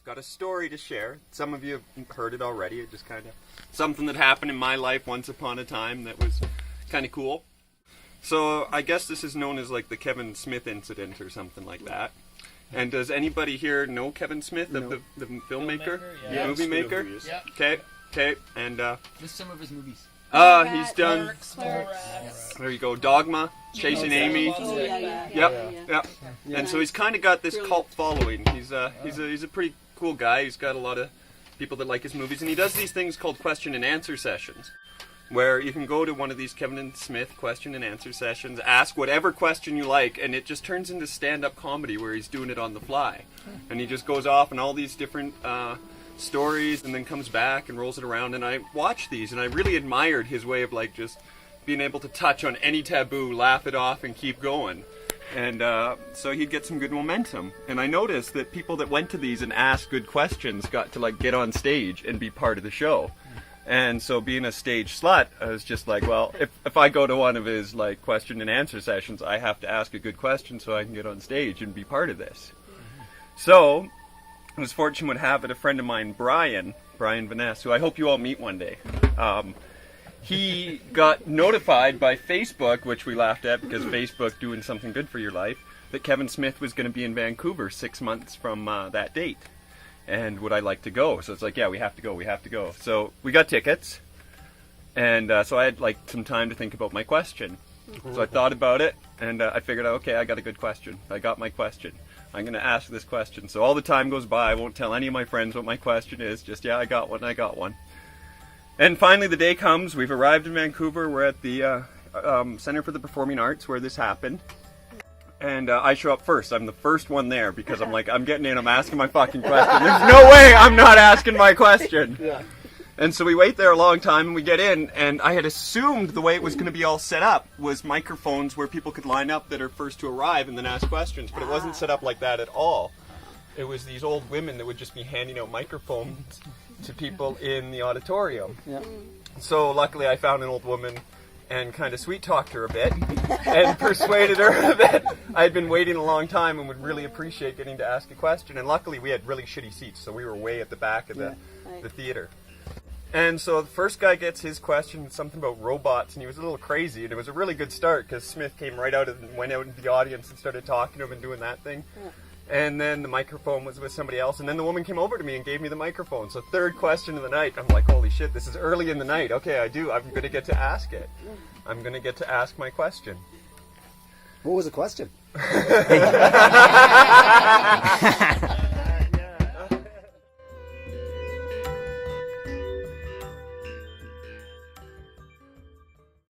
got a story to share. Some of you have heard it already. It just kind of something that happened in my life once upon a time that was kind of cool. So I guess this is known as like the Kevin Smith incident or something like that. And does anybody here know Kevin Smith, the filmmaker, movie maker? Yeah. Okay. And Just some of his movies. he's done. There you go, Dogma, Chasing Amy. Yep. And so he's kind of got this cult following. He's a pretty cool guy. He's got a lot of people that like his movies, and he does these things called question and answer sessions, where you can go to one of these Kevin Smith question and answer sessions, ask whatever question you like, and it just turns into stand-up comedy where he's doing it on the fly. And he just goes off on all these different stories and then comes back and rolls it around. And I watched these, and I really admired his way of like just being able to touch on any taboo, laugh it off, and keep going. And so he'd get some good momentum. And I noticed that people that went to these and asked good questions got to like get on stage and be part of the show. And so being a stage slut, I was just like, well, if I go to one of his like question and answer sessions, I have to ask a good question so I can get on stage and be part of this. So, as fortune would have it, a friend of mine, Brian Vaness, who I hope you all meet one day, he got notified by Facebook, which we laughed at because Facebook doing something good for your life, that Kevin Smith was going to be in Vancouver 6 months from that date. And would I like to go? So it's like, yeah, we have to go. So we got tickets, and so I had like some time to think about my question. So I thought about it, and I figured out, okay, I got a good question. I got my question. I'm going to ask this question. So all the time goes by, I won't tell any of my friends what my question is, just, yeah, I got one. And finally the day comes, we've arrived in Vancouver, we're at the Center for the Performing Arts where this happened. And I show up first. I'm the first one there because I'm like, I'm getting in, I'm asking my fucking question. There's no way I'm not asking my question. Yeah. And so we wait there a long time and we get in, and I had assumed the way it was going to be all set up was microphones where people could line up that are first to arrive and then ask questions, but it wasn't set up like that at all. It was these old women that would just be handing out microphones to people in the auditorium. Yeah. So luckily I found an old woman and kind of sweet-talked her a bit and persuaded her that I'd been waiting a long time and would really appreciate getting to ask a question. And luckily we had really shitty seats, so we were way at the back of the theater. And so the first guy gets his question, something about robots, and he was a little crazy, and it was a really good start because Smith came right out and went out into the audience and started talking to him and doing that thing. Yeah. And then the microphone was with somebody else, and then the woman came over to me and gave me the microphone. So third question of the night, I'm like, holy shit, this is early in the night. Okay, I'm going to get to ask it. I'm going to get to ask my question. What was the question?